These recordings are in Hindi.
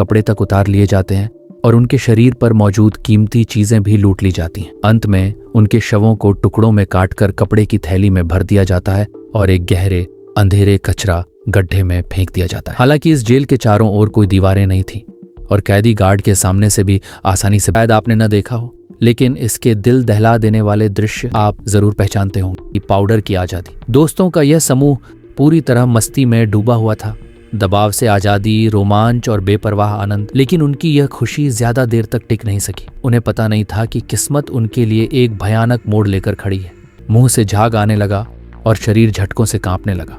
कपड़े तक उतार लिए जाते हैं और उनके शरीर पर मौजूद कीमती चीजें भी लूट ली जाती हैं। अंत में उनके शवों को टुकड़ों में काटकर कपड़े की थैली में भर दिया जाता है और एक गहरे अंधेरे कचरा गड्ढे में फेंक दिया जाता है। हालांकि इस जेल के चारों ओर कोई दीवारें नहीं थी और कैदी गार्ड के सामने से भी आसानी से शायद आपने न देखा हो, लेकिन इसके दिल दहला देने वाले दृश्य आप जरूर पहचानते होंगे। पाउडर की आजादी। दोस्तों का यह समूह पूरी तरह मस्ती में डूबा हुआ था। दबाव से आजादी, रोमांच और बेपरवाह आनंद। लेकिन उनकी यह खुशी ज्यादा देर तक टिक नहीं सकी। उन्हें पता नहीं था कि किस्मत उनके लिए एक भयानक मोड़ लेकर खड़ी है। मुंह से झाग आने लगा और शरीर झटकों से कांपने लगा।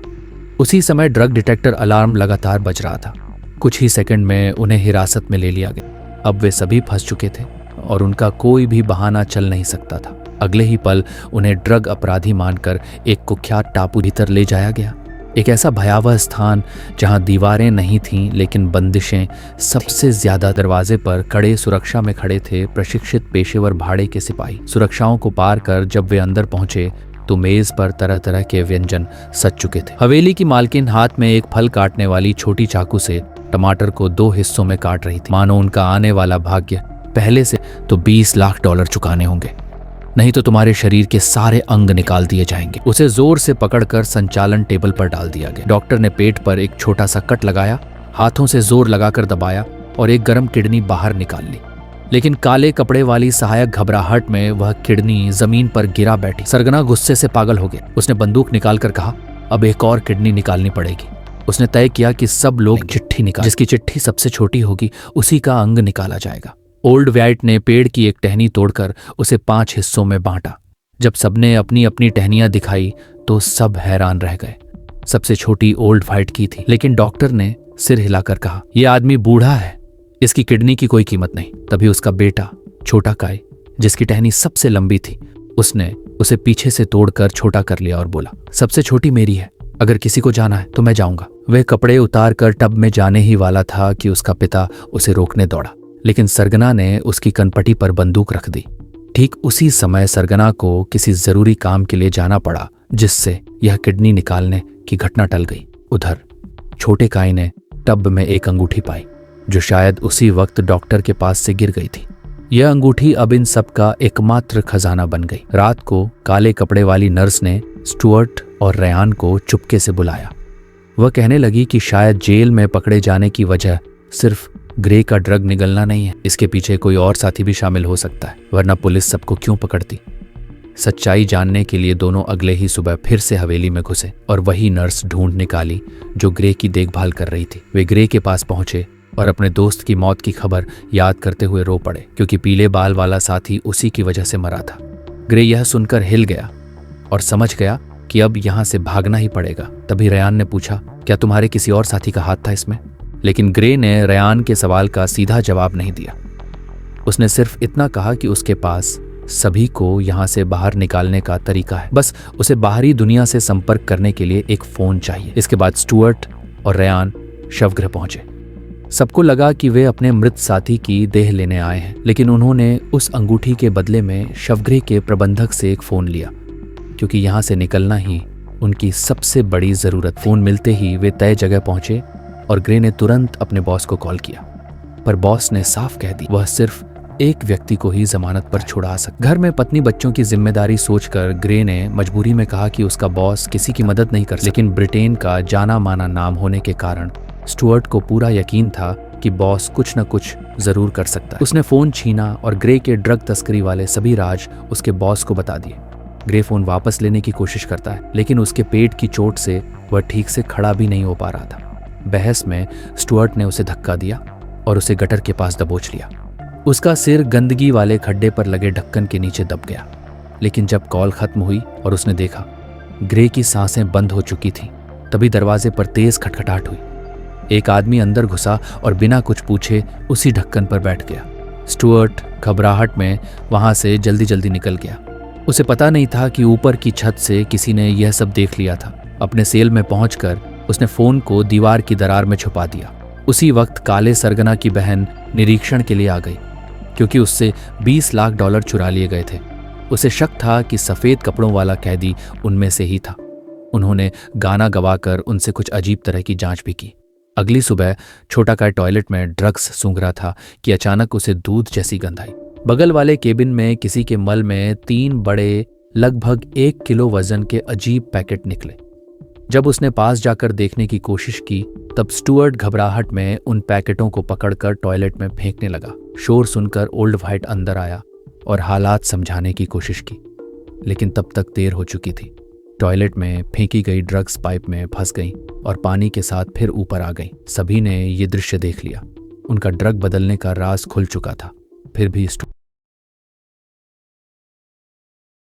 उसी समय ड्रग डिटेक्टर अलार्म लगातार बज रहा था। कुछ ही सेकंड में उन्हें हिरासत में ले लिया गया। अब वे सभी फंस चुके थे और उनका कोई भी बहाना चल नहीं सकता था। अगले ही पल उन्हें ड्रग अपराधी मानकर एक कुख्यात टापू भीतर ले जाया गया। एक ऐसा भयावह स्थान जहां दीवारें नहीं थीं लेकिन बंदिशें। सबसे ज्यादा दरवाजे पर कड़े सुरक्षा में खड़े थे प्रशिक्षित पेशेवर भाड़े के सिपाही। सुरक्षाओं को पार कर जब वे अंदर पहुंचे तो मेज पर तरह तरह के व्यंजन सज चुके थे। हवेली की मालकिन हाथ में एक फल काटने वाली छोटी चाकू से टमाटर को 2 हिस्सों में काट रही थी। मानो उनका आने वाला भाग्य पहले से तो $20 लाख चुकाने होंगे, नहीं तो तुम्हारे शरीर के सारे अंग निकाल दिए जाएंगे। उसे जोर से पकड़कर संचालन टेबल पर डाल दिया गया। डॉक्टर ने पेट पर एक छोटा सा कट लगाया, हाथों से जोर लगाकर दबाया और एक गर्म किडनी बाहर निकाल ली। लेकिन काले कपड़े वाली सहायक घबराहट में वह किडनी जमीन पर गिरा बैठी। सरगना गुस्से से पागल हो गया। उसने बंदूक निकालकर कहा, अब एक और किडनी निकालनी पड़ेगी। उसने तय किया कि सब लोग चिट्ठी निकाल, जिसकी चिट्ठी सबसे छोटी होगी उसी का अंग निकाला जाएगा। ओल्ड व्हाइट ने पेड़ की एक टहनी तोड़कर उसे 5 हिस्सों में बांटा। जब सबने अपनी अपनी टहनियां दिखाई तो सब हैरान रह गए। सबसे छोटी ओल्ड व्हाइट की थी, लेकिन डॉक्टर ने सिर हिलाकर कहा, यह आदमी बूढ़ा है, इसकी किडनी की कोई कीमत नहीं। तभी उसका बेटा छोटा काय, जिसकी टहनी सबसे लंबी थी, उसने उसे पीछे से तोड़कर छोटा कर लिया और बोला, सबसे छोटी मेरी है, अगर किसी को जाना है तो मैं जाऊंगा। वह कपड़े उतार कर टब में जाने ही वाला था कि उसका पिता उसे रोकने दौड़ा, लेकिन सरगना ने उसकी कनपटी पर बंदूक रख दी। ठीक उसी समय सरगना को किसी जरूरी काम के लिए जाना पड़ा, जिससे यह किडनी निकालने की घटना टल गई। उधर छोटे काय ने टब में एक अंगूठी पाई, जो शायद उसी वक्त डॉक्टर के पास से गिर गई थी। यह अंगूठी अब इन सब का एकमात्र खजाना बन गई। रात को काले कपड़े वाली नर्स ने स्टुअर्ट और रेयान को चुपके से बुलाया। वह कहने लगी कि शायद जेल में पकड़े जाने की वजह सिर्फ ग्रे का ड्रग निगलना नहीं है, इसके पीछे कोई और साथी भी शामिल हो सकता है, वरना पुलिस सबको क्यों पकड़ती। सच्चाई जानने के लिए दोनों अगले ही सुबह फिर से हवेली में घुसे और वही नर्स ढूंढ निकाली जो ग्रे की देखभाल कर रही थी। वे ग्रे के पास पहुंचे और अपने दोस्त की मौत की खबर याद करते हुए रो पड़े, क्योंकि पीले बाल वाला साथी उसी की वजह से मरा था। ग्रे यह सुनकर हिल गया और समझ गया कि अब यहां से भागना ही पड़ेगा। तभी रेयान ने पूछा, क्या तुम्हारे किसी और साथी का हाथ था इसमें? लेकिन ग्रे ने रेयान के सवाल का सीधा जवाब नहीं दिया। उसने सिर्फ इतना कहा कि उसके पास सभी को यहां से बाहर निकालने का तरीका है, बस उसे बाहरी दुनिया से संपर्क करने के लिए एक फोन चाहिए। इसके बाद स्टुअर्ट और रेयान शवगृह पहुंचे। सबको लगा कि वे अपने मृत साथी की देह लेने आए हैं, लेकिन उन्होंने उस अंगूठी के बदले में शवगृह के प्रबंधक से एक फोन लिया, क्योंकि यहां से निकलना ही उनकी सबसे बड़ी जरूरत। फोन मिलते ही वे तय जगह पहुंचे और ग्रे ने तुरंत अपने बॉस को कॉल किया, पर बॉस ने साफ कह दी वह सिर्फ एक व्यक्ति को ही जमानत पर छुड़ा सकता। घर में पत्नी बच्चों की जिम्मेदारी सोचकर ग्रे ने मजबूरी में कहा कि उसका बॉस किसी की मदद नहीं कर सकता, लेकिन ब्रिटेन का जाना माना नाम होने के कारण स्टुअर्ट को पूरा यकीन था कि बॉस कुछ न कुछ जरूर कर सकता है। उसने फोन छीना और ग्रे के ड्रग तस्करी वाले सभी राज उसके बॉस को बता दिए। ग्रे फोन वापस लेने की कोशिश करता है, लेकिन उसके पेट की चोट से वह ठीक से खड़ा भी नहीं हो पा रहा था। बहस में स्टुअर्ट ने उसे धक्का दिया और उसे गटर के पास दबोच लिया। उसका सिर गंदगी वाले खड्डे पर लगे ढक्कन के नीचे दब गया। लेकिन जब कॉल खत्म हुई और उसने देखा ग्रे की सांसें बंद हो चुकी थीं, तभी दरवाजे पर तेज खटखटाहट हुई। एक आदमी अंदर घुसा और बिना कुछ पूछे उसी ढक्कन पर बैठ गया। स्टुअर्ट घबराहट में वहां से जल्दी जल्दी निकल गया। उसे पता नहीं था कि ऊपर की छत से किसी ने यह सब देख लिया था। अपने सेल में पहुंचकर उसने फोन को दीवार की दरार में छुपा दिया। उसी वक्त काले सरगना की बहन निरीक्षण के लिए आ गई, क्योंकि उससे $20 लाख चुरा लिए गए थे। उसे शक था कि सफेद कपड़ों वाला कैदी उनमें से ही था। उन्होंने गाना गवाकर उनसे कुछ अजीब तरह की जांच भी की। अगली सुबह छोटा काय टॉयलेट में ड्रग्स सूंघ रहा था कि अचानक उसे दूध जैसी गंध आई। बगल वाले केबिन में किसी के मल में 3 बड़े लगभग 1 किलो वजन के अजीब पैकेट निकले। जब उसने पास जाकर देखने की कोशिश की तब स्टुअर्ट घबराहट में उन पैकेटों को पकड़कर टॉयलेट में फेंकने लगा। शोर सुनकर ओल्ड व्हाइट अंदर आया और हालात समझाने की कोशिश की, लेकिन तब तक देर हो चुकी थी। टॉयलेट में फेंकी गई ड्रग्स पाइप में फंस गईं और पानी के साथ फिर ऊपर आ गईं। सभी ने ये दृश्य देख लिया। उनका ड्रग बदलने का राज खुल चुका था। फिर भी